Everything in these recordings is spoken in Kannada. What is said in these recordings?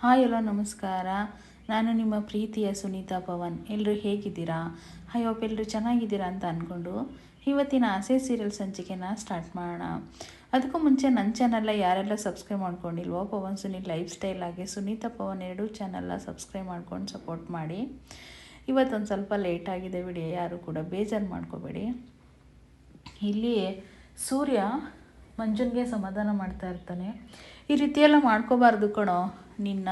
ಹಾಯ್ ಎಲ್ಲೋ ನಮಸ್ಕಾರ. ನಾನು ನಿಮ್ಮ ಪ್ರೀತಿಯ ಸುನೀತಾ ಪವನ್. ಎಲ್ಲರೂ ಹೇಗಿದ್ದೀರಾ? ಐ ಹೋಪ್ ಎಲ್ಲರೂ ಚೆನ್ನಾಗಿದ್ದೀರಾ ಅಂತ ಅಂದ್ಕೊಂಡು ಇವತ್ತಿನ ಆಸೆ ಸೀರಿಯಲ್ ಸಂಚಿಕೆನ ಸ್ಟಾರ್ಟ್ ಮಾಡೋಣ. ಅದಕ್ಕೂ ಮುಂಚೆ ನನ್ನ ಚಾನಲ್ನ ಯಾರೆಲ್ಲ ಸಬ್ಸ್ಕ್ರೈಬ್ ಮಾಡ್ಕೊಂಡಿಲ್ವೋ, ಪವನ್ ಸುನೀಲ್ ಲೈಫ್ ಸ್ಟೈಲ್ ಆಗಿ ಸುನೀತಾ ಪವನ್ ಎರಡೂ ಚಾನಲ್ನ ಸಬ್ಸ್ಕ್ರೈಬ್ ಮಾಡ್ಕೊಂಡು ಸಪೋರ್ಟ್ ಮಾಡಿ. ಇವತ್ತೊಂದು ಸ್ವಲ್ಪ ಲೇಟ್ ಆಗಿದೆ ವಿಡಿಯೋ, ಯಾರು ಕೂಡ ಬೇಜಾರು ಮಾಡ್ಕೋಬೇಡಿ. ಇಲ್ಲಿ ಸೂರ್ಯ ಮಂಜುನ್ಗೆ ಸಮಾಧಾನ ಮಾಡ್ತಾ ಇರ್ತಾನೆ. ಈ ರೀತಿಯೆಲ್ಲ ಮಾಡ್ಕೋಬಾರ್ದು ಕಣೋ, ನಿನ್ನ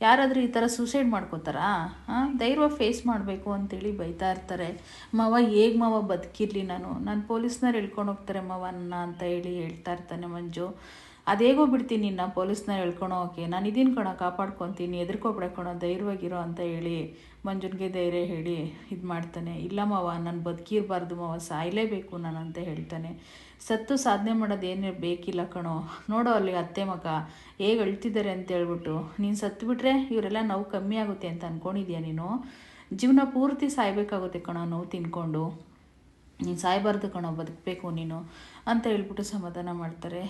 ಯಾರಾದರೂ ಈ ಥರ ಸೂಸೈಡ್ ಮಾಡ್ಕೋತಾರಾ? ಧೈರ್ಯ ಫೇಸ್ ಮಾಡಬೇಕು ಅಂತೇಳಿ ಬೈತಾ ಇರ್ತಾರೆ. ಮಾವ ಹೇಗೆ ಮಾವ ಬದುಕಿರಲಿ, ನಾನು ಪೊಲೀಸ್ನವ್ರು ಹೇಳ್ಕೊಂಡು ಹೋಗ್ತಾರೆ ಮಾವ ನನ್ನ ಅಂತ ಹೇಳ್ತಾ ಇರ್ತಾನೆ ಮಂಜು. ಅದೇಗೋ ಬಿಡ್ತೀನಿ ನಿನ್ನ ಪೊಲೀಸ್ನವ್ರು ಹೇಳ್ಕೊಂಡು ಹೋಗೋಕೆ, ನಾನು ಇದೀನಿ ಕಣೋ, ಕಾಪಾಡ್ಕೊತೀನಿ, ಎದುರ್ಕೊಬೇಡ ಕಣೋ, ಧೈರ್ಯವಾಗಿರೋ ಅಂತ ಹೇಳಿ ಮಂಜುನಿಗೆ ಧೈರ್ಯ ಹೇಳಿ ಇದು ಮಾಡ್ತಾನೆ. ಇಲ್ಲ ಮಾವ, ನಾನು ಬದುಕಿರಬಾರ್ದು ಮಾವ, ಸಾಯಲೇಬೇಕು ನಾನು ಅಂತ ಹೇಳ್ತಾನೆ. ಸತ್ತು ಸಾಧನೆ ಮಾಡೋದು ಏನು ಬೇಕಿಲ್ಲ ಕಣೋ, ನೋಡೋ ಅಲ್ಲಿ ಅತ್ತೆ ಮಗ ಹೇಗೆ ಅಳ್ತಿದ್ದಾರೆ ಅಂತ ಹೇಳ್ಬಿಟ್ಟು, ನೀನು ಸತ್ತು ಬಿಟ್ರೆ ಇವರೆಲ್ಲ ನೋವು ಕಮ್ಮಿ ಆಗುತ್ತೆ ಅಂತ ಅಂದ್ಕೊಂಡಿದ್ಯಾ ನೀನು? ಜೀವನ ಪೂರ್ತಿ ಸಾಯಬೇಕಾಗುತ್ತೆ ಕಣೋ ನೋವು ತಿನ್ಕೊಂಡು, ನೀನು ಸಾಯಬಾರ್ದು ಕಣೋ, ಬದುಕಬೇಕು ನೀನು ಅಂತ ಹೇಳ್ಬಿಟ್ಟು ಸಮಾಧಾನ ಮಾಡ್ತಾರೆ.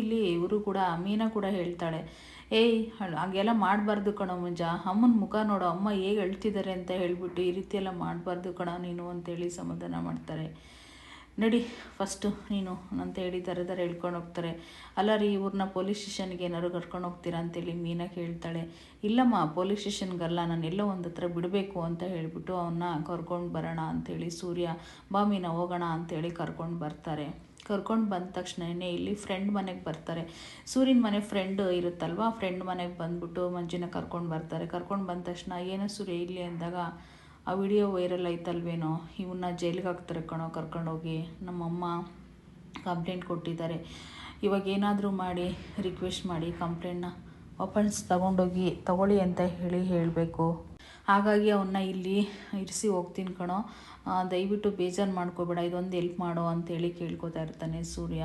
ಇಲ್ಲಿ ಇವರು ಕೂಡ ಮೀನಾ ಕೂಡ ಹೇಳ್ತಾಳೆ, ಏಯ್ ಹಾಗೆಲ್ಲ ಮಾಡಬಾರ್ದು ಕಣೋ ಮುಂಜ, ಅಮ್ಮನ ಮುಖ ನೋಡೋ, ಅಮ್ಮ ಹೇಗೆ ಹೇಳ್ತಿದ್ದಾರೆ ಅಂತ ಹೇಳ್ಬಿಟ್ಟು ಈ ರೀತಿಯೆಲ್ಲ ಮಾಡಬಾರ್ದು ಕಣೋ ನೀನು ಅಂತೇಳಿ ಸಮಾಧಾನ ಮಾಡ್ತಾರೆ. ನಡಿ ಫಸ್ಟು ನೀನು ಅಂತ ಹೇಳಿ ದರ ಹೇಳ್ಕೊಂಡು ಹೋಗ್ತಾರೆ. ಅಲ್ಲ ರೀ, ಇವ್ರನ್ನ ಪೊಲೀಸ್ ಸ್ಟೇಷನ್ಗೆ ಏನಾದ್ರು ಕರ್ಕೊಂಡು ಹೋಗ್ತೀರಾ ಅಂತೇಳಿ ಮೀನಾ ಕೇಳ್ತಾಳೆ. ಇಲ್ಲಮ್ಮ, ಪೊಲೀಸ್ ಸ್ಟೇಷನ್ಗಲ್ಲ, ನಾನೆಲ್ಲೋ ಒಂದು ಹತ್ರ ಬಿಡಬೇಕು ಅಂತ ಹೇಳಿಬಿಟ್ಟು ಅವನ್ನ ಕರ್ಕೊಂಡು ಬರೋಣ ಅಂಥೇಳಿ ಸೂರ್ಯ, ಬಾ ಮೀನಾ ಹೋಗೋಣ ಅಂಥೇಳಿ ಕರ್ಕೊಂಡು ಬರ್ತಾರೆ. ಕರ್ಕೊಂಡು ಬಂದ ತಕ್ಷಣವೇ ಇಲ್ಲಿ ಫ್ರೆಂಡ್ ಮನೆಗೆ ಬರ್ತಾರೆ. ಸೂರ್ಯನ ಮನೆ ಫ್ರೆಂಡ್ ಇರುತ್ತಲ್ವ, ಫ್ರೆಂಡ್ ಮನೆಗೆ ಬಂದ್ಬಿಟ್ಟು ಮಂಜುನ ಕರ್ಕೊಂಡು ಬರ್ತಾರೆ. ಕರ್ಕೊಂಡು ಬಂದ ತಕ್ಷಣ ಏನೋ ಸೂರ್ಯ ಇಲ್ಲಿ ಅಂದಾಗ, ಆ ವಿಡಿಯೋ ವೈರಲ್ ಆಯ್ತಲ್ವೇನೋ, ಇವನ್ನ ಜೈಲಿಗೆ ಹಾಕ್ತಾರೆ ಕಣೋ ಕರ್ಕೊಂಡೋಗಿ, ನಮ್ಮಮ್ಮ ಕಂಪ್ಲೇಂಟ್ ಕೊಟ್ಟಿದ್ದಾರೆ, ಇವಾಗ ಏನಾದರೂ ಮಾಡಿ ರಿಕ್ವೆಸ್ಟ್ ಮಾಡಿ ಕಂಪ್ಲೇಂಟ್ನ ವಾಪಸ್ ತಗೊಳ್ಳಿ ಅಂತ ಹೇಳಬೇಕು. ಹಾಗಾಗಿ ಅವನ್ನ ಇಲ್ಲಿ ಇರಿಸಿ ಹೋಗ್ತೀನಿ ಕಣೋ, ದಯವಿಟ್ಟು ಬೇಜಾರು ಮಾಡ್ಕೋಬೇಡ, ಇದೊಂದು ಹೆಲ್ಪ್ ಮಾಡೋ ಅಂತೇಳಿ ಕೇಳ್ಕೊತಾ ಇರ್ತಾನೆ ಸೂರ್ಯ.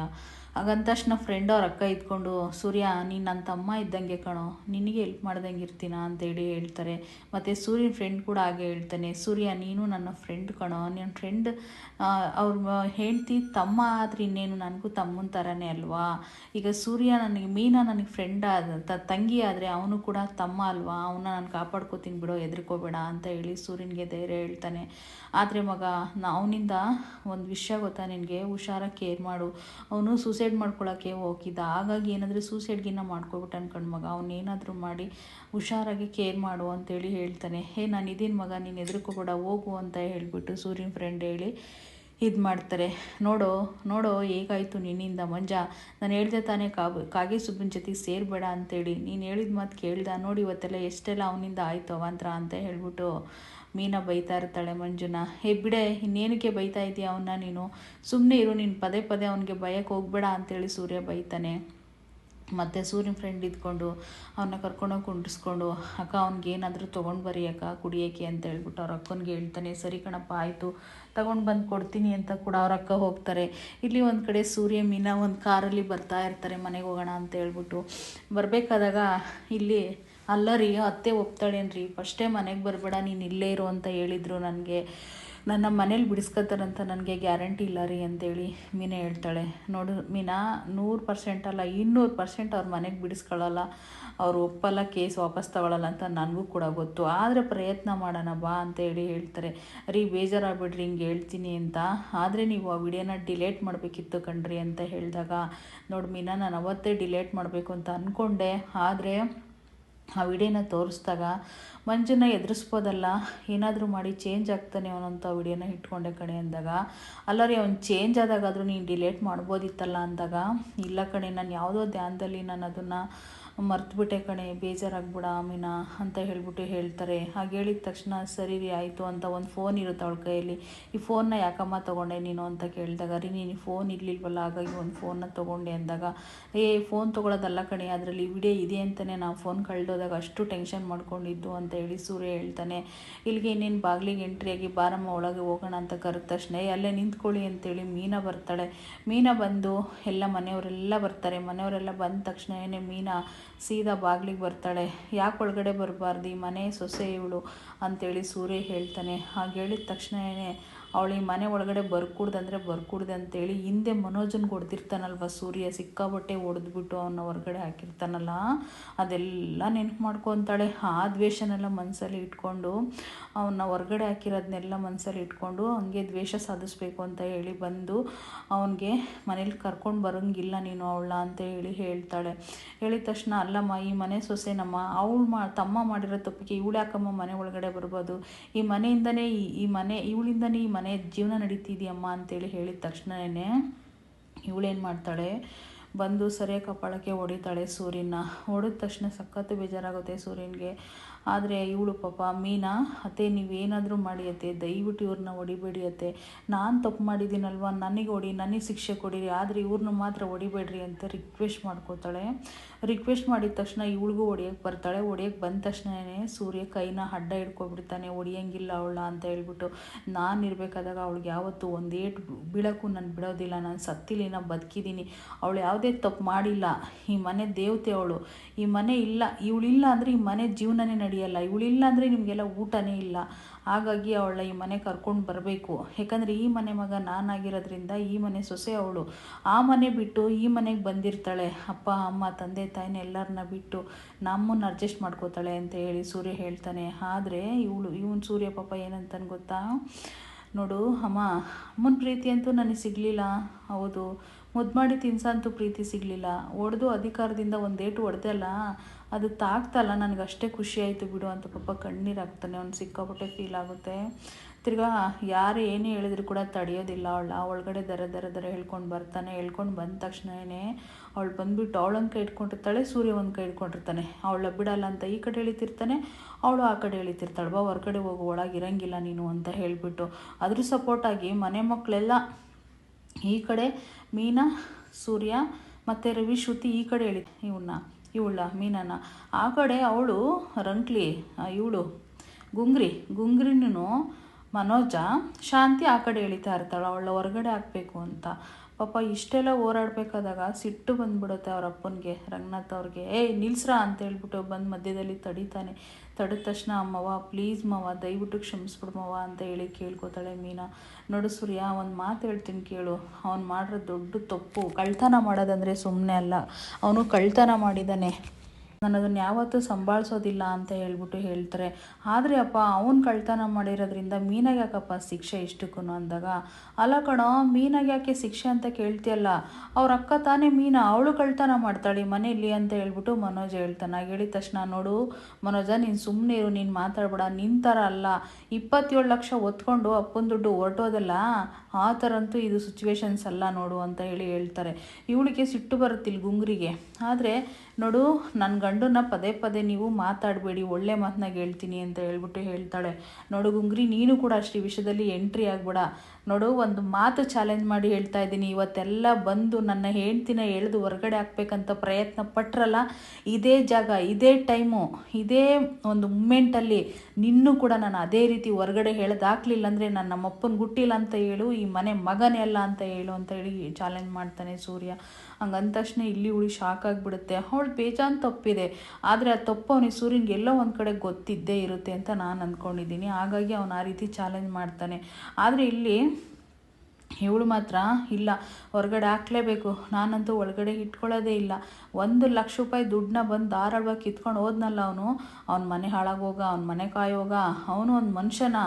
ಹಾಗಂದ ತಕ್ಷಣ ಫ್ರೆಂಡ್ ಅವ್ರ ಅಕ್ಕ ಇದ್ಕೊಂಡು, ಸೂರ್ಯ ನೀನು ನನ್ನ ತಮ್ಮ ಇದ್ದಂಗೆ ಕಣೋ, ನಿನಗೆ ಹೆಲ್ಪ್ ಮಾಡ್ದಂಗೆ ಇರ್ತೀನ ಅಂತೇಳಿ ಹೇಳ್ತಾರೆ. ಮತ್ತು ಸೂರ್ಯನ ಫ್ರೆಂಡ್ ಕೂಡ ಹಾಗೆ ಹೇಳ್ತಾನೆ, ಸೂರ್ಯ ನೀನು ನನ್ನ ಫ್ರೆಂಡ್ ಕಣೋ, ನನ್ನ ಫ್ರೆಂಡ್ ಅವ್ರ ಹೆಂಡ್ತಿ ತಮ್ಮ ಆದರೆ ಇನ್ನೇನು, ನನಗೂ ತಮ್ಮನ ಥರನೇ ಅಲ್ವಾ. ಈಗ ಸೂರ್ಯ ನನಗೆ ಮೀನಾ ನನಗೆ ಫ್ರೆಂಡ್ ತಂಗಿ ಆದರೆ ಅವನು ಕೂಡ ತಮ್ಮ ಅಲ್ವಾ, ಅವನ್ನ ನಾನು ಕಾಪಾಡ್ಕೋತೀನಿ ಬಿಡೋ, ಹೆದರ್ಕೋಬೇಡ ಅಂತ ಹೇಳಿ ಸೂರ್ಯನಿಗೆ ಧೈರ್ಯ ಹೇಳ್ತಾನೆ. ಆದರೆ ಮಗ, ಅವನಿಂದ ಒಂದು ವಿಷಯ ಗೊತ್ತಾ ನಿನಗೆ, ಹುಷಾರಾಗಿ ಕೇರ್ ಮಾಡು, ಅವನು ಸೂಸೈಡ್ ಮಾಡ್ಕೊಳ್ಳೋಕ್ಕೆ ಹೋಗಿದ್ದ, ಹಾಗಾಗಿ ಏನಾದರೂ ಸೂಸೈಡ್ಗಿನ್ನ ಮಾಡ್ಕೊಬಿಟ್ಟು ಅನ್ಕೊಂಡು ಮಗ, ಅವನೇನಾದರೂ ಮಾಡಿ ಹುಷಾರಾಗಿ ಕೇರ್ ಮಾಡು ಅಂತೇಳಿ ಹೇಳ್ತಾನೆ. ನಾನು ಇದೀನಿ ಮಗ, ನೀನು ಹೆದರ್ಕೋಬೇಡ ಹೋಗು ಅಂತ ಹೇಳಿಬಿಟ್ಟು ಸೂರ್ಯನ ಫ್ರೆಂಡ್ ಹೇಳಿ ಇದು ಮಾಡ್ತಾರೆ. ನೋಡೋ ಹೇಗಾಯಿತು ನಿನ್ನಿಂದ ಮಂಜ, ನಾನು ಹೇಳ್ದೆ ತಾನೇ ಕಾಗೆ ಸುಬ್ಬನ ಜೊತೆಗೆ ಸೇರಬೇಡ ಅಂತೇಳಿ, ನೀನು ಹೇಳಿದ ಮಾತು ಕೇಳ್ದ ನೋಡಿ, ಇವತ್ತೆಲ್ಲ ಎಷ್ಟೆಲ್ಲ ಅವನಿಂದ ಆಯಿತು ಅವಾಂತರ ಅಂತ ಹೇಳ್ಬಿಟ್ಟು ಮೀನಾ ಬೈತಾ ಇರ್ತಾಳೆ ಮಂಜುನ. ಬಿಡೆ, ಇನ್ನೇನಕ್ಕೆ ಬೈತಾ ಇದೆಯಾ ಅವನ್ನ, ನೀನು ಸುಮ್ಮನೆ ಇರು, ನೀನು ಪದೇ ಪದೇ ಅವನಿಗೆ ಭಯಕ್ಕೆ ಹೋಗಬೇಡ ಅಂತೇಳಿ ಸೂರ್ಯ ಬೈತಾನೆ. ಮತ್ತು ಸೂರ್ಯನ ಫ್ರೆಂಡ್ ಇದ್ಕೊಂಡು ಅವನ್ನ ಕರ್ಕೊಂಡೋಗಿ ಕುಂಡಿಸ್ಕೊಂಡು, ಅಕ್ಕ ಅವ್ನಿಗೇನಾದರೂ ತೊಗೊಂಡು ಬರೀ ಅಕ್ಕ ಕುಡಿಯೋಕ್ಕೆ ಅಂತ ಹೇಳ್ಬಿಟ್ಟು ಅವ್ರ ಅಕ್ಕನಿಗೆ ಹೇಳ್ತಾನೆ. ಸರಿ ಕಣಪ್ಪ ಆಯಿತು, ತಗೊಂಡು ಬಂದು ಕೊಡ್ತೀನಿ ಅಂತ ಕೂಡ ಅವ್ರ ಅಕ್ಕ ಹೋಗ್ತಾರೆ. ಇಲ್ಲಿ ಒಂದು ಕಡೆ ಸೂರ್ಯ ಮೀನಾ ಒಂದು ಕಾರಲ್ಲಿ ಬರ್ತಾ ಇರ್ತಾರೆ ಮನೆಗೆ ಹೋಗೋಣ ಅಂತ ಹೇಳ್ಬಿಟ್ಟು. ಬರಬೇಕಾದಾಗ ಇಲ್ಲಿ, ಅಲ್ಲ ರೀ ಅತ್ತೆ ಒಪ್ತಾಳೇನ್ರಿ, ಫಸ್ಟೇ ಮನೆಗೆ ಬರಬೇಡ ನೀನು ಇಲ್ಲೇ ಇರು ಅಂತ ಹೇಳಿದರು ನನಗೆ, ನನ್ನ ಮನೇಲಿ ಬಿಡಿಸ್ಕೊತಾರಂತ ನನಗೆ ಗ್ಯಾರಂಟಿ ಇಲ್ಲ ರೀ ಅಂತೇಳಿ ಮೀನಾ ಹೇಳ್ತಾಳೆ. ನೋಡು ಮೀನಾ, 100% ಅಲ್ಲ 200% ಅವ್ರ ಮನೆಗೆ ಬಿಡಿಸ್ಕೊಳ್ಳಲ್ಲ, ಅವ್ರು ಒಪ್ಪಲ್ಲ, ಕೇಸ್ ವಾಪಸ್ ತಗೊಳ್ಳಲ್ಲ ಅಂತ ನನಗೂ ಕೂಡ ಗೊತ್ತು, ಆದರೆ ಪ್ರಯತ್ನ ಮಾಡೋಣ ಬಾ ಅಂತೇಳಿ ಹೇಳ್ತಾರೆ. ರೀ ಬೇಜಾರಾಗ್ಬಿಡ್ರಿ ಹಿಂಗೆ ಹೇಳ್ತೀನಿ ಅಂತ, ಆದರೆ ನೀವು ಆ ವಿಡಿಯೋನ ಡಿಲೇಟ್ ಮಾಡಬೇಕಿತ್ತು ಕಣ್ರಿ ಅಂತ ಹೇಳಿದಾಗ, ನೋಡು ಮೀನಾ, ನಾನು ಅವತ್ತೇ ಡಿಲೇಟ್ ಮಾಡಬೇಕು ಅಂತ ಅಂದ್ಕೊಂಡೆ, ಆದರೆ ಆ ವಿಡಿಯೋನ ತೋರಿಸ್ದಾಗ ಮಂಜುನ ಎದುರಿಸ್ಬೋದಲ್ಲ, ಏನಾದರೂ ಮಾಡಿ ಚೇಂಜ್ ಆಗ್ತಾನೆ ಅವನಂತ ವಿಡಿಯೋನ ಇಟ್ಕೊಂಡೆ ಕಣೆ ಅಂದಾಗ, ಅಲ್ಲ ರೀ ಅವ್ನು ಚೇಂಜ್ ಆದಾಗಾದರೂ ನೀನು ಡಿಲೇಟ್ ಮಾಡ್ಬೋದಿತ್ತಲ್ಲ ಅಂದಾಗ, ಇಲ್ಲ ಕಣೆ ನಾನು ಯಾವುದೋ ಧ್ಯಾನದಲ್ಲಿ ನಾನು ಅದನ್ನು ಮರ್ತುಬಿಟ್ಟೆ ಕಣೆ, ಬೇಜಾರಾಗ್ಬಿಡ ಮೀನಾ ಅಂತ ಹೇಳ್ಬಿಟ್ಟು ಹೇಳ್ತಾರೆ. ಹಾಗೆ ಹೇಳಿದ ತಕ್ಷಣ ಸರಿ ರೀ ಆಯಿತು ಅಂತ ಒಂದು ಫೋನ್ ಇರುತ್ತೆ ಅವಳ ಕೈಯಲ್ಲಿ, ಈ ಫೋನ್ನ ಯಾಕಮ್ಮ ತೊಗೊಂಡೆ ನೀನು ಅಂತ ಕೇಳಿದಾಗ, ರೀ ನೀನು ಫೋನ್ ಇರಲಿಲ್ವಲ್ಲ ಹಾಗಾಗಿ ಒಂದು ಫೋನ್ನ ತೊಗೊಂಡೆ ಅಂದಾಗ, ಫೋನ್ ತೊಗೊಳೋದಲ್ಲ ಕಣೆ, ಅದರಲ್ಲಿ ವಿಡಿಯೋ ಇದೆ ಅಂತಲೇ ನಾವು ಫೋನ್ ಕಳೆದೋದಾಗ ಅಷ್ಟು ಟೆನ್ಷನ್ ಮಾಡ್ಕೊಂಡಿದ್ದು ಅಂತ ಹೇಳಿ ಸೂರ್ಯ ಹೇಳ್ತಾನೆ. ಇಲ್ಲಿಗೆ ಇನ್ನೇನು ಬಾಗಿಲಿಗೆ ಎಂಟ್ರಿಯಾಗಿ ಬಾರಮ್ಮ ಒಳಗೆ ಹೋಗೋಣ ಅಂತ ಕರೆದ ತಕ್ಷಣ ಅಲ್ಲೇ ನಿಂತ್ಕೊಳ್ಳಿ ಅಂತೇಳಿ ಮೀನಾ ಬರ್ತಾಳೆ. ಮೀನಾ ಬಂದು ಎಲ್ಲ ಮನೆಯವರೆಲ್ಲ ಬರ್ತಾರೆ. ಮನೆಯವರೆಲ್ಲ ಬಂದ ತಕ್ಷಣವೇ ಮೀನಾ ಸೀದಾ ಬಾಗಿಲಿಗೆ ಬರ್ತಾಳೆ. ಯಾಕೆ ಒಳಗಡೆ ಬರಬಾರ್ದು, ಈ ಮನೆ ಸೊಸೆ ಇವಳು ಅಂತೇಳಿ ಸೂರ್ಯ ಹೇಳ್ತಾನೆ. ಹಾಗೆ ಹೇಳಿದ ತಕ್ಷಣವೇ ಅವಳು ಈ ಮನೆ ಒಳಗಡೆ ಬರ್ಕೂಡ್ದಂದರೆ ಬರ್ಕೂಡ್ದೆ ಅಂತೇಳಿ ಹಿಂದೆ ಮನೋಜನ್ಗೆ ಹೊಡೆದಿರ್ತಾನಲ್ವ ಸೂರ್ಯ, ಸಿಕ್ಕಾಬಟ್ಟೆ ಹೊಡೆದ್ಬಿಟ್ಟು ಅವನ್ನ ಹೊರಗಡೆ ಹಾಕಿರ್ತಾನಲ್ಲ, ಅದೆಲ್ಲ ನೆನಪು ಮಾಡ್ಕೊತಾಳೆ. ಆ ದ್ವೇಷನೆಲ್ಲ ಮನಸ್ಸಲ್ಲಿ ಇಟ್ಕೊಂಡು, ಅವನ್ನ ಹೊರಗಡೆ ಹಾಕಿರೋದನ್ನೆಲ್ಲ ಮನಸ್ಸಲ್ಲಿ ಇಟ್ಕೊಂಡು ಹಂಗೆ ದ್ವೇಷ ಸಾಧಿಸ್ಬೇಕು ಅಂತ ಹೇಳಿ ಬಂದು ಅವನಿಗೆ ಮನೇಲಿ ಕರ್ಕೊಂಡು ಬರೋಂಗಿಲ್ಲ ನೀನು ಅವಳ ಅಂತ ಹೇಳಿ ಹೇಳ್ತಾಳೆ. ಹೇಳಿದ ತಕ್ಷಣ, ಅಲ್ಲಮ್ಮ ಈ ಮನೆ ಸೊಸೆನಮ್ಮ, ಅವಳು ತಮ್ಮ ಮಾಡಿರೋ ತಪ್ಪಿಗೆ ಇವಳು ಯಾಕಮ್ಮ ಮನೆ ಒಳಗಡೆ ಬರ್ಬೋದು, ಈ ಮನೆಯಿಂದನೇ ಈ ಮನೆ ಇವಳಿಂದನೇ ಈ ಮನೆ ಜೀವನ ನಡೀತಿದೆಯಮ್ಮ ಅಂತೇಳಿ ಹೇಳಿದ ತಕ್ಷಣವೇ ಇವಳೇನು ಮಾಡ್ತಾಳೆ, ಬಂದು ಸರಿಯಾಗಿ ಕಪಾಳಕ್ಕೆ ಹೊಡಿತಾಳೆ ಸೂರ್ಯನ. ಹೊಡೆದ ತಕ್ಷಣ ಸಖತ್ತು ಬೇಜಾರಾಗುತ್ತೆ ಸೂರ್ಯನಿಗೆ. ಆದರೆ ಇವಳು ಪಾಪ ಮೀನಾ, ಅತ್ತೆ ನೀವೇನಾದರೂ ಮಾಡಿ ಅತ್ತೆ, ದಯವಿಟ್ಟು ಇವ್ರನ್ನ ಹೊಡಿಬೇಡಿ ಅತ್ತೆ, ನಾನು ತಪ್ಪು ಮಾಡಿದ್ದೀನಲ್ವ, ನನಗೆ ಹೊಡಿ, ನನಗೆ ಶಿಕ್ಷೆ ಕೊಡಿರಿ, ಆದರೆ ಇವ್ರನ್ನ ಮಾತ್ರ ಹೊಡಿಬೇಡ್ರಿ ಅಂತ ರಿಕ್ವೆಸ್ಟ್ ಮಾಡ್ಕೋತಾಳೆ. ರಿಕ್ವೆಸ್ಟ್ ಮಾಡಿದ ತಕ್ಷಣ ಇವಳಿಗೂ ಹೊಡಿಯೋಕ್ಕೆ ಬರ್ತಾಳೆ. ಹೊಡಿಯೋಕ್ಕೆ ಬಂದ ತಕ್ಷಣವೇ ಸೂರ್ಯ ಕೈನ ಅಡ್ಡ ಹಿಡ್ಕೊಬಿಡ್ತಾನೆ, ಹೊಡಿಯೋಂಗಿಲ್ಲ ಅವಳ ಅಂತ ಹೇಳ್ಬಿಟ್ಟು. ನಾನು ಇರಬೇಕಾದಾಗ ಅವಳಿಗೆ ಯಾವತ್ತೂ ಒಂದೇಟು ಬೀಳೋಕ್ಕೂ ನಾನು ಬಿಡೋದಿಲ್ಲ, ನಾನು ಸತ್ತಿಲ್ಲ, ನಾನು ಬದುಕಿದ್ದೀನಿ, ಅವಳು ಯಾವುದೇ ತಪ್ಪು ಮಾಡಿಲ್ಲ, ಈ ಮನೆ ದೇವತೆ ಅವಳು, ಈ ಮನೆ ಇಲ್ಲ, ಇವಳಿಲ್ಲ ಅಂದರೆ ಈ ಮನೆ ಜೀವನನೇ ನಡೆಯಲ್ಲ, ಇವಳಿಲ್ಲ ಅಂದರೆ ನಿಮಗೆಲ್ಲ ಊಟನೇ ಇಲ್ಲ, ಹಾಗಾಗಿ ಅವಳ ಈ ಮನೆ ಕರ್ಕೊಂಡು ಬರಬೇಕು. ಯಾಕಂದರೆ ಈ ಮನೆ ಮಗ ನಾನಾಗಿರೋದ್ರಿಂದ ಈ ಮನೆ ಸೊಸೆ ಅವಳು. ಆ ಮನೆ ಬಿಟ್ಟು ಈ ಮನೆಗೆ ಬಂದಿರ್ತಾಳೆ, ಅಪ್ಪ ಅಮ್ಮ ತಂದೆ ತಾಯಿನ ಎಲ್ಲರನ್ನ ಬಿಟ್ಟು ನಮ್ಮನ್ನು ಅಡ್ಜಸ್ಟ್ ಮಾಡ್ಕೋತಾಳೆ ಅಂತ ಹೇಳಿ ಸೂರ್ಯ ಹೇಳ್ತಾನೆ. ಆದರೆ ಇವನು ಸೂರ್ಯ ಪಾಪ ಏನಂತಾನೆ ಗೊತ್ತಾ, ನೋಡು ಅಮ್ಮ, ಅಮ್ಮನ ಪ್ರೀತಿ ಅಂತೂ ನನಗೆ ಸಿಗಲಿಲ್ಲ, ಹೌದು, ಮುದ್ದು ಮಾಡಿ ತಿನ್ಸಂತೂ ಪ್ರೀತಿ ಸಿಗಲಿಲ್ಲ, ಹೊಡೆದು ಅಧಿಕಾರದಿಂದ ಒಂದೇಟು ಹೊಡೆದಲ್ಲ, ಅದು ತಾಗ್ತಲ್ಲ, ನನಗೆ ಅಷ್ಟೇ ಖುಷಿ ಆಯಿತು ಬಿಡು ಅಂತ ಪಾಪ ಕಣ್ಣೀರು ಹಾಕ್ತಾನೆ. ಅವ್ನು ಸಿಕ್ಕಾಪಟ್ಟೆ ಫೀಲ್ ಆಗುತ್ತೆ. ತಿರ್ಗಾ ಯಾರು ಏನೇ ಹೇಳಿದ್ರು ಕೂಡ ತಡೆಯೋದಿಲ್ಲ ಒಳಗಡೆ ದರ ಹೇಳ್ಕೊಂಡು ಬರ್ತಾನೆ. ಹೇಳ್ಕೊಂಡು ಬಂದ ತಕ್ಷಣವೇ ಅವಳು ಬಂದುಬಿಟ್ಟು ಅವಳೊಂದು ಕೈ ಇಟ್ಕೊಂಡಿರ್ತಾಳೆ, ಸೂರ್ಯ ಒಂದು ಕೈ ಇಟ್ಕೊಂಡಿರ್ತಾನೆ. ಅವಳ ಬಿಡಲ್ಲ ಅಂತ ಈ ಕಡೆ ಎಳಿತಿರ್ತಾನೆ, ಅವಳು ಆ ಕಡೆ ಎಳಿತಿರ್ತಾಳೆ, ಬಾ ಹೊರಗಡೆ ಹೋಗು, ಒಳಗೆ ಇರಂಗಿಲ್ಲ ನೀನು ಅಂತ ಹೇಳಿಬಿಟ್ಟು. ಅದ್ರ ಸಪೋರ್ಟಾಗಿ ಮನೆ ಮಕ್ಕಳೆಲ್ಲ ಈ ಕಡೆ ಮೀನಾ, ಸೂರ್ಯ ಮತ್ತು ರವಿ, ಶ್ರುತಿ ಈ ಕಡೆ ಇವಳ ಮೀನನ, ಆ ಕಡೆ ಅವಳು ರಂಕ್ಲಿ, ಇವಳು ಗುಂಗ್ರಿನೂ ಮನೋಜ, ಶಾಂತಿ ಆ ಕಡೆ ಎಳಿತಾ ಇರ್ತಾಳೆ ಅವಳ ಹೊರಗಡೆ ಹಾಕಬೇಕು ಅಂತ. ಪಾಪ ಇಷ್ಟೆಲ್ಲ ಹೋರಾಡಬೇಕಾದಾಗ ಸಿಟ್ಟು ಬಂದ್ಬಿಡುತ್ತೆ ಅವ್ರ ಅಪ್ಪನಿಗೆ, ರಂಗನಾಥ್ ಅವ್ರಿಗೆ. ನಿಲ್ಸ್ರಾ ಅಂತ ಹೇಳ್ಬಿಟ್ಟು ಬಂದು ಮಧ್ಯದಲ್ಲಿ ತಡೀತಾನೆ. ತಡೆದ ತಕ್ಷಣ, ಅಮ್ಮವ್ವ ಪ್ಲೀಸ್ ಮವ, ದಯವಿಟ್ಟು ಕ್ಷಮಿಸ್ಬಿಡ್ಮವ ಅಂತ ಹೇಳಿ ಕೇಳ್ಕೊತಾಳೆ ಮೀನಾ. ನೋಡು ಸೂರ್ಯ, ಒಂದು ಮಾತು ಹೇಳ್ತೀನಿ ಕೇಳು, ಅವ್ನು ಮಾಡಿರೋ ದೊಡ್ಡ ತಪ್ಪು, ಕಳ್ತನ ಮಾಡೋದಂದರೆ ಸುಮ್ಮನೆ ಅಲ್ಲ, ಅವನು ಕಳ್ತನ ಮಾಡಿದ್ದಾನೆ, ನಾನು ಅದನ್ನು ಯಾವತ್ತೂ ಸಂಭಾಳಿಸೋದಿಲ್ಲ ಅಂತ ಹೇಳ್ಬಿಟ್ಟು ಹೇಳ್ತಾರೆ. ಆದರೆ ಅಪ್ಪ, ಅವನು ಕಳ್ತನ ಮಾಡಿರೋದ್ರಿಂದ ಮೀನಾಗೆ ಯಾಕಪ್ಪ ಶಿಕ್ಷೆ ಇಷ್ಟಕ್ಕೂ ಅಂದಾಗ, ಅಲ್ಲ ಕಣೋ, ಮೀನಾಗೆ ಯಾಕೆ ಶಿಕ್ಷೆ ಅಂತ ಕೇಳ್ತೀಯಲ್ಲ, ಅವ್ರ ಅಕ್ಕ ತಾನೇ ಮೀನಾ, ಅವಳು ಕಳ್ತನ ಮಾಡ್ತಾಳೆ ಮನೆಯಲ್ಲಿ ಅಂತ ಹೇಳ್ಬಿಟ್ಟು ಮನೋಜ್ ಹೇಳ್ತಾನೆ. ಹೇಳಿದ ತಕ್ಷಣ, ನೋಡು ಮನೋಜ, ನೀನು ಸುಮ್ಮನೆ ಇರು, ನೀನು ಮಾತಾಡ್ಬೇಡ, ನಿನ್ನ ಥರ ಅಲ್ಲ, 27 ಲಕ್ಷ ಒತ್ಕೊಂಡು ಅಪ್ಪನ ದುಡ್ಡು ಹೊರಟೋದಲ್ಲ, ಆ ಥರ ಅಂತೂ ಇದು ಸಿಚುವೇಶನ್ಸ್ ಅಲ್ಲ ನೋಡು ಅಂತ ಹೇಳ್ತಾರೆ. ಇವಳಿಗೆ ಸಿಟ್ಟು ಬರುತ್ತಿಲ್ಲ ಗುಂಗ್ರಿಗೆ. ಆದರೆ ನೋಡು, ನನ್ನ ಗಂಡನ ಪದೇ ನೀವು ಮಾತಾಡಬೇಡಿ, ಒಳ್ಳೆ ಮಾತನಾಗ ಹೇಳ್ತೀನಿ ಅಂತ ಹೇಳ್ಬಿಟ್ಟು ಹೇಳ್ತಾಳೆ. ನೋಡು ಗುಂಗ್ರಿ, ನೀನು ಕೂಡ ಅಷ್ಟು ಈ ವಿಷಯದಲ್ಲಿ ಎಂಟ್ರಿ ಆಗಬೇಡ. ನೋಡು, ಒಂದು ಮಾತು ಚಾಲೆಂಜ್ ಮಾಡಿ ಹೇಳ್ತಾ ಇದ್ದೀನಿ, ಇವತ್ತೆಲ್ಲ ಬಂದು ನನ್ನ ಹೆಂಡ್ತಿನ ಎಳೆದು ಹೊರಗಡೆ ಹಾಕ್ಬೇಕಂತ ಪ್ರಯತ್ನ ಪಟ್ರಲ್ಲ, ಇದೇ ಜಾಗ, ಇದೇ ಟೈಮು, ಇದೇ ಒಂದು ಮೂಮೆಂಟಲ್ಲಿ ನಿನ್ನೂ ಕೂಡ ನಾನು ಅದೇ ರೀತಿ ಹೊರಗಡೆ ಹೇಳೋದಾಗಲಿಲ್ಲ ಅಂದರೆ ನಾನು ನಮ್ಮಪ್ಪನ ಗುಟ್ಟಿಲ್ಲ ಅಂತ ಹೇಳು, ಈ ಮನೆ ಮಗನೇ ಅಲ್ಲ ಅಂತ ಹೇಳು ಅಂತ ಹೇಳಿ ಚಾಲೆಂಜ್ ಮಾಡ್ತಾನೆ ಸೂರ್ಯ. ಹಂಗಂದ ತಕ್ಷಣ ಇಲ್ಲಿ ಶಾಕ್ ಆಗಿಬಿಡುತ್ತೆ. ಅವಳು ಬೇಜಾನ್ ತಪ್ಪಿದೆ, ಆದರೆ ಆ ತಪ್ಪು ಅವನಿಗೆ ಸೂರ್ಯನಿಗೆ ಎಲ್ಲೋ ಒಂದು ಕಡೆ ಗೊತ್ತಿದ್ದೇ ಇರುತ್ತೆ ಅಂತ ನಾನು ಅಂದ್ಕೊಂಡಿದ್ದೀನಿ. ಹಾಗಾಗಿ ಅವನು ಆ ರೀತಿ ಚಾಲೆಂಜ್ ಮಾಡ್ತಾನೆ. ಆದರೆ ಇಲ್ಲಿ ಇವಳು ಮಾತ್ರ ಇಲ್ಲ, ಹೊರಗಡೆ ಹಾಕ್ಲೇಬೇಕು, ನಾನಂತೂ ಒಳಗಡೆ ಇಟ್ಕೊಳ್ಳೋದೇ ಇಲ್ಲ. 1 ಲಕ್ಷ ರೂಪಾಯಿ ದುಡ್ಡನ್ನ ಬಂದು ಧಾರಾಳವಾಗಿ ಕಿತ್ಕೊಂಡು ಹೋದ್ನಲ್ಲ ಅವ್ನ ಮನೆ ಹಾಳಾಗೋಗ, ಅವ್ನ ಮನೆ ಕಾಯೋಗ, ಅವನು ಒಂದು ಮನುಷ್ಯನ,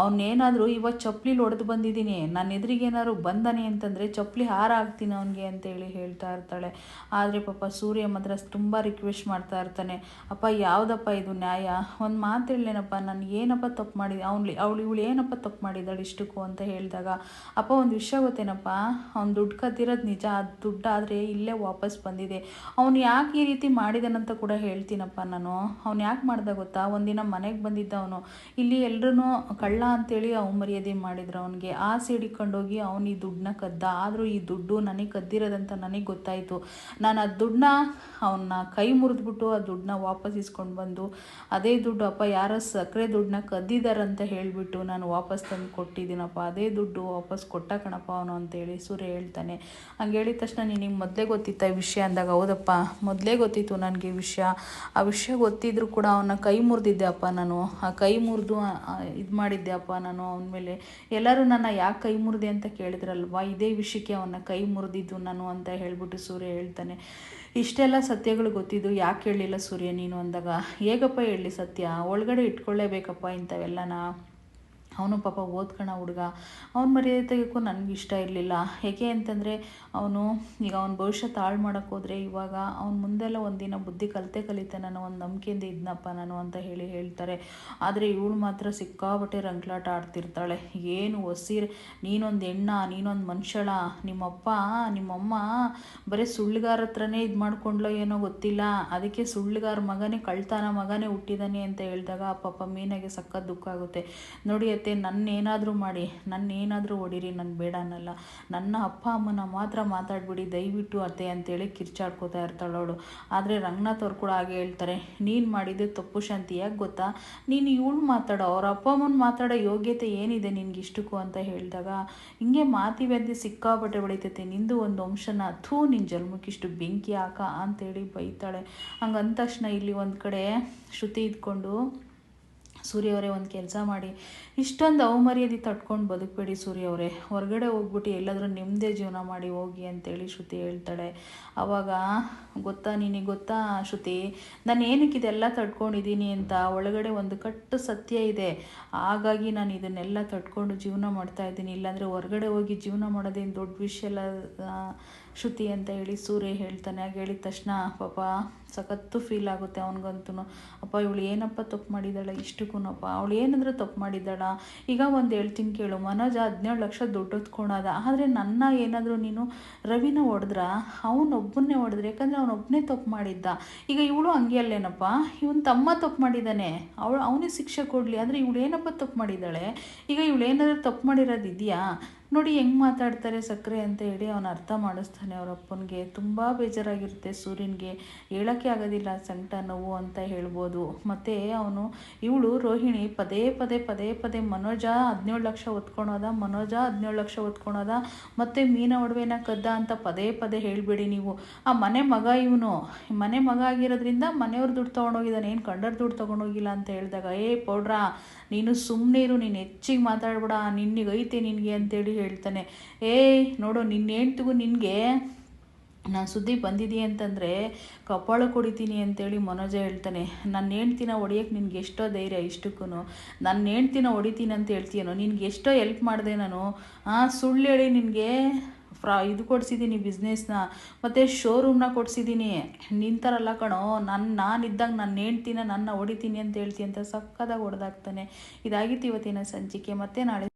ಅವನೇನಾದರೂ ಇವತ್ತು ಚಪ್ಪಲಿಲಿ ಹೊಡೆದು ಬಂದಿದ್ದೀನಿ, ನನ್ನ ಎದುರಿಗೆ ಏನಾದ್ರು ಬಂದಾನೆ ಅಂತಂದರೆ ಚಪ್ಪಲಿ ಹಾರ ಆಗ್ತೀನಿ ಅವನಿಗೆ ಅಂತೇಳಿ ಹೇಳ್ತಾ ಇರ್ತಾಳೆ. ಆದರೆ ಪಾಪ ಸೂರ್ಯ ಮಾತ್ರ ತುಂಬ ರಿಕ್ವೆಸ್ಟ್ ಮಾಡ್ತಾ ಇರ್ತಾನೆ, ಅಪ್ಪ ಯಾವುದಪ್ಪ ಇದು ನ್ಯಾಯ, ಒಂದು ಮಾತು ಹೇಳೇನಪ್ಪ, ನಾನು ಏನಪ್ಪ ತಪ್ಪು ಮಾಡಿದೆ, ಇವಳು ಏನಪ್ಪ ತಪ್ಪು ಮಾಡಿದ್ದಾಳೆ ಇಷ್ಟಕ್ಕೂ ಅಂತ ಹೇಳಿದಾಗ, ಅಪ್ಪ ಒಂದು ವಿಷಯ ಗೊತ್ತೇನಪ್ಪ, ಅವ್ನು ದುಡ್ಡು ಕದ್ದಿರೋದು ನಿಜ, ಅದು ದುಡ್ಡು ಆದರೆ ಇಲ್ಲೇ ವಾಪಸ್ ಬಂದಿದೆ, ಅವನು ಯಾಕೆ ಈ ರೀತಿ ಮಾಡಿದಾನಂತ ಕೂಡ ಹೇಳ್ತೀನಪ್ಪ ನಾನು. ಅವ್ನು ಯಾಕೆ ಮಾಡ್ದ ಗೊತ್ತಾ, ಒಂದಿನ ಮನೆಗೆ ಬಂದಿದ್ದ ಅವನು, ಇಲ್ಲಿ ಎಲ್ಲರೂ ಕಳ್ಳ ಅಂತೇಳಿ ಮರ್ಯಾದೆ ಮಾಡಿದ್ರು ಅವನಿಗೆ, ಆ ಸೈಡ್ ಇಟ್ಕೊಂಡೋಗಿ ಅವನು ಈ ದುಡ್ಡನ್ನ ಕದ್ದ. ಆದರೂ ಈ ದುಡ್ಡು ನನಗೆ ಕದ್ದಿರೋದಂತ ನನಗೆ ಗೊತ್ತಾಯಿತು, ನಾನು ಆ ದುಡ್ಡನ್ನ ಅವನ್ನ ಕೈ ಮುರಿದ್ಬಿಟ್ಟು ಆ ದುಡ್ಡನ್ನ ವಾಪಸ್ ಇಸ್ಕೊಂಡು ಬಂದು, ಅದೇ ದುಡ್ಡು ಅಪ್ಪ ಯಾರೋ ಸಕ್ಕರೆ ದುಡ್ಡನ್ನ ಕದ್ದಿದ್ದಾರಂತ ಹೇಳಿಬಿಟ್ಟು ನಾನು ವಾಪಸ್ ತಂದು ಕೊಟ್ಟಿದ್ದೀನಪ್ಪ, ಅದೇ ದುಡ್ಡು ವಾಪಸ್ ಕೊಟ್ಟ ಕಣಪ್ಪ ಅವನು ಅಂತೇಳಿ ಸೂರ್ಯ ಹೇಳ್ತಾನೆ. ಹಂಗೆ ಹೇಳಿದ ತಕ್ಷಣ ನಿನಗೆ ಮೊದಲೇ ಗೊತ್ತಿತ್ತ ಈ ವಿಷಯ ಅಂದಾಗ, ಹೌದಪ್ಪ ಮೊದಲೇ ಗೊತ್ತಿತ್ತು ನನಗೆ ವಿಷಯ. ಆ ವಿಷಯ ಗೊತ್ತಿದ್ರು ಕೂಡ ಅವನ ಕೈ ಮುರಿದಿದ್ದೆ ಅಪ್ಪ ನಾನು. ಆ ಕೈ ಮುರಿದು ಇದು ಮಾಡಿದ್ದೆ ಅಪ್ಪ ನಾನು ಅವನ ಮೇಲೆ. ಎಲ್ಲರೂ ನನ್ನ ಯಾಕೆ ಕೈ ಮುರಿದೆ ಅಂತ ಕೇಳಿದ್ರಲ್ವ, ಇದೇ ವಿಷಯಕ್ಕೆ ಅವನ ಕೈ ಮುರಿದಿದ್ದು ನಾನು ಅಂತ ಹೇಳ್ಬಿಟ್ಟು ಸೂರ್ಯ ಹೇಳ್ತಾನೆ. ಇಷ್ಟೆಲ್ಲ ಸತ್ಯಗಳು ಗೊತ್ತಿದ್ದು ಯಾಕೆ ಹೇಳಲಿಲ್ಲ ಸೂರ್ಯ ನೀನು ಅಂದಾಗ, ಹೇಗಪ್ಪ ಹೇಳಲಿ ಸತ್ಯ, ಒಳಗಡೆ ಇಟ್ಕೊಳ್ಳೇಬೇಕಪ್ಪ ಇಂಥವೆಲ್ಲನ. ಅವನು ಪಾಪ ಓದ್ಕಣ ಹುಡುಗ, ಅವ್ನ ಮರ್ಯಾದೆ ತೆಗೋಕ್ಕೂ ನನಗೆ ಇಷ್ಟ ಇರಲಿಲ್ಲ. ಹೇಗೆ ಅಂತಂದರೆ ಅವನು ಈಗ ಅವ್ನ ಭವಿಷ್ಯತ್ ಹಾಳು ಮಾಡೋಕ್ಕೆ ಹೋದರೆ ಇವಾಗ ಅವ್ನು ಮುಂದೆಲ್ಲ ಒಂದಿನ ಬುದ್ಧಿ ಕಲಿತಾನೆ ಅನ್ನೋ ಒಂದು ನಂಬಿಕೆಯಿಂದ ಇದ್ನಪ್ಪ ನಾನು ಅಂತ ಹೇಳ್ತಾರೆ. ಆದರೆ ಇವಳು ಮಾತ್ರ ಸಿಕ್ಕಾಬಟ್ಟೆ ರಂಗ್ಲಾಟ ಆಡ್ತಿರ್ತಾಳೆ. ಏನು ಒಸಿರ್, ನೀನೊಂದು ಹೆಣ್ಣ, ನೀನೊಂದು ಮನುಷ್ಯಳ, ನಿಮ್ಮಮ್ಮ ಬರೀ ಸುಳ್ಳುಗಾರ ಹತ್ರನೇ ಇದು ಮಾಡ್ಕೊಂಡ್ಲೋ ಏನೋ ಗೊತ್ತಿಲ್ಲ, ಅದಕ್ಕೆ ಸುಳ್ಳುಗಾರ ಮಗನೇ, ಕಳ್ತನ ಮಗನೇ ಹುಟ್ಟಿದಾನೆ ಅಂತ ಹೇಳಿದಾಗ ಪಾಪ ಮೀನಾಗೆ ಸಖತ್ ದುಃಖ ಆಗುತ್ತೆ. ನೋಡಿ ಅತ್ತೆ, ನನ್ನೇನಾದರೂ ಮಾಡಿ, ನನ್ನೇನಾದರೂ ಹೊಡೀರಿ, ನಾನು ಬೇಡ ಅನ್ನಲ್ಲ, ನನ್ನ ಅಪ್ಪ ಅಮ್ಮನ ಮಾತ್ರ ಮಾತಾಡ್ಬಿಡಿ ದಯವಿಟ್ಟು ಅತ್ತೆ ಅಂತೇಳಿ ಕಿರ್ಚಾಡ್ಕೋತಾ ಇರ್ತಾಳೆ ಅವಳು. ಆದರೆ ರಂಗನಾಥ್ ಅವ್ರು ಕೂಡ ಹಾಗೆ ಹೇಳ್ತಾರೆ, ನೀನು ಮಾಡಿದ್ದು ತಪ್ಪು ಶಾಂತಿ. ಯಾಕೆ ಗೊತ್ತಾ, ನೀನು ಇವಳು ಮಾತಾಡೋ, ಅವ್ರ ಅಪ್ಪ ಅಮ್ಮನ ಮಾತಾಡೋ ಯೋಗ್ಯತೆ ಏನಿದೆ ನಿನ್ಗೆ ಇಷ್ಟಕ್ಕೂ ಅಂತ ಹೇಳಿದಾಗ, ಹಿಂಗೆ ಮಾತಿವ್ಯಾಧಿ ಸಿಕ್ಕಾಪಟ್ಟೆ ಬೆಳೀತೈತೆ, ನಿಂದು ಒಂದು ವಂಶನ ನಿನ್ನ ಜನ್ಮಕ್ಕಿಷ್ಟು ಬೆಂಕಿ ಹಾಕ ಅಂತೇಳಿ ಬೈತಾಳೆ. ಹಂಗಂದ ತಕ್ಷಣ ಇಲ್ಲಿ ಒಂದು ಕಡೆ ಶ್ರುತಿ ಇದ್ಕೊಂಡು, ಸೂರ್ಯವರೇ ಒಂದು ಕೆಲಸ ಮಾಡಿ, ಇಷ್ಟೊಂದು ಅವಮರ್ಯಾದೆ ತಟ್ಕೊಂಡು ಬದುಕಬೇಡಿ ಸೂರ್ಯವರೇ, ಹೊರಗಡೆ ಹೋಗ್ಬಿಟ್ಟು ಎಲ್ಲಾದರೂ ನಿಮ್ಮದೇ ಜೀವನ ಮಾಡಿ ಹೋಗಿ ಅಂತೇಳಿ ಶ್ರುತಿ ಹೇಳ್ತಾಳೆ. ಆವಾಗ ನಿನಗೆ ಗೊತ್ತಾ ಶ್ರುತಿ, ನಾನು ಏನಕ್ಕೆ ಇದೆಲ್ಲ ತಡ್ಕೊಂಡಿದ್ದೀನಿ ಅಂತ, ಒಳಗಡೆ ಒಂದು ಕಟ್ಟು ಸತ್ಯ ಇದೆ, ಹಾಗಾಗಿ ನಾನು ಇದನ್ನೆಲ್ಲ ತಡ್ಕೊಂಡು ಜೀವನ ಮಾಡ್ತಾಯಿದ್ದೀನಿ, ಇಲ್ಲಾಂದರೆ ಹೊರಗಡೆ ಹೋಗಿ ಜೀವನ ಮಾಡೋದೇನು ದೊಡ್ಡ ವಿಷಯ ಅಲ್ಲ ಶ್ರುತಿ ಅಂತ ಹೇಳಿ ಸೂರ್ಯ ಹೇಳ್ತಾನೆ. ಹಾಗೆ ಹೇಳಿದ ತಕ್ಷಣ ಪಾಪ ಸಖತ್ತು ಫೀಲ್ ಆಗುತ್ತೆ ಅವನಿಗಂತೂ. ಅಪ್ಪ ಇವಳು ಏನಪ್ಪ ತಪ್ಪು ಮಾಡಿದ್ದಾಳೆ ಇಷ್ಟಕ್ಕೂನಪ್ಪ, ಅವಳು ಏನಾದರೂ ತಪ್ಪು ಮಾಡಿದ್ದಾಳ. ಈಗ ಒಂದು ಹೇಳ್ತೀನಿ ಕೇಳು, ಮನೋಜ 17 ಲಕ್ಷ ದುಡ್ಡು ಹೊತ್ಕೊಳೋದ, ಆದರೆ ನನ್ನ ಏನಾದರೂ ನೀನು ರವಿನ ಹೊಡೆದ್ರ, ಅವನೊಬ್ಬನ್ನೇ ಹೊಡೆದ್ರೆ, ಯಾಕಂದರೆ ಅವನೊಬ್ಬನೇ ತಪ್ಪು ಮಾಡಿದ್ದ. ಈಗ ಇವಳು ಹಂಗೆ ಅಲ್ಲೇನಪ್ಪ, ಇವನು ತಮ್ಮ ತಪ್ಪು ಮಾಡಿದ್ದಾನೆ, ಅವನಿಗೆ ಶಿಕ್ಷೆ ಕೊಡಲಿ, ಆದರೆ ಇವಳು ಏನಪ್ಪ ತಪ್ಪು ಮಾಡಿದ್ದಾಳೆ. ಈಗ ಇವಳು ಏನಾದರೂ ತಪ್ಪು ಮಾಡಿರೋದು ಇದೆಯಾ, ನೋಡಿ ಹೆಂಗೆ ಮಾತಾಡ್ತಾರೆ ಸಕ್ಕರೆ ಅಂತ ಹೇಳಿ ಅವನು ಅರ್ಥ ಮಾಡಿಸ್ತಾನೆ ಅವ್ರ ಅಪ್ಪನಿಗೆ. ತುಂಬ ಬೇಜಾರಾಗಿರುತ್ತೆ ಸೂರ್ಯನಿಗೆ, ಹೇಳೋಕ್ಕೆ ಆಗೋದಿಲ್ಲ ಸಂಕಟ ನೋವು ಅಂತ ಹೇಳ್ಬೋದು. ಮತ್ತು ಇವಳು ರೋಹಿಣಿ ಪದೇ ಪದೇ ಮನೋಜ 17 ಲಕ್ಷ ಹೊತ್ಕೊಳೋದ, ಮತ್ತು ಮೀನ ಒಡವೆನ ಕದ್ದ ಅಂತ ಪದೇ ಹೇಳಬೇಡಿ ನೀವು. ಆ ಮನೆ ಮಗ ಆಗಿರೋದ್ರಿಂದ ಮನೆಯವ್ರ ದುಡ್ಡು ತೊಗೊಂಡೋಗಿದ್ದಾನೆ, ಏನು ಕಂಡರ್ ದುಡ್ಡು ತೊಗೊಂಡೋಗಿಲ್ಲ ಅಂತ ಹೇಳಿದಾಗ, ಪೌಡ್ರಾ ನೀನು ಸುಮ್ಮನೆ ಇರು, ನೀನು ಹೆಚ್ಚಿಗೆ ಮಾತಾಡ್ಬೇಡ, ನಿನಗೈತೆ ನಿನಗೆ ಅಂತೇಳಿ ಹೇಳ್ತಾನೆ. ನೋಡು ನಿನ್ನ ಹೆಂಡ್ತಿಗೂ ನಿನಗೆ ನಾನು ಸುದ್ದಿ ಬಂದಿದೆಯಾ ಅಂತಂದರೆ ಕಪಾಳ ಕೊಡಿತೀನಿ ಅಂತೇಳಿ ಮನೋಜ ಹೇಳ್ತಾನೆ. ನನ್ನ ಹೆಂಡ್ತಿನ ಹೊಡಿಯೋಕ್ಕೆ ನಿನ್ಗೆ ಎಷ್ಟೋ ಧೈರ್ಯ, ಇಷ್ಟಕ್ಕೂ ನನ್ನ ಹೆಂಡ್ತಿನ ಹೊಡಿತೀನಿ ಅಂತ ಹೇಳ್ತೀಯನೋ, ನಿನ್ಗೆ ಎಷ್ಟೋ ಹೆಲ್ಪ್ ಮಾಡಿದೆ ನಾನು. ಸುಳ್ಳು ಹೇಳಿ ನಿನಗೆ ಇದು ಕೊಡಿಸಿದ್ದೀನಿ, ಬಿಸ್ನೆಸ್ನ ಮತ್ತು ಶೋರೂಮ್ನ ಕೊಡಿಸಿದ್ದೀನಿ, ನಿಂತಾರಲ್ಲ ಕಣೋ, ನಾನಿದ್ದಾಗ ನನ್ನ ಹೆಂಡ್ತಿನ ನನ್ನ ಹೊಡಿತೀನಿ ಅಂತ ಹೇಳ್ತೀನಿ ಅಂತ ಸಕ್ಕದಾಗಿ ಹೊಡೆದಾಕ್ತಾನೆ. ಇದಾಗಿತ್ತು ಇವತ್ತಿನ ಸಂಚಿಕೆ. ಮತ್ತೆ ನಾಳೆ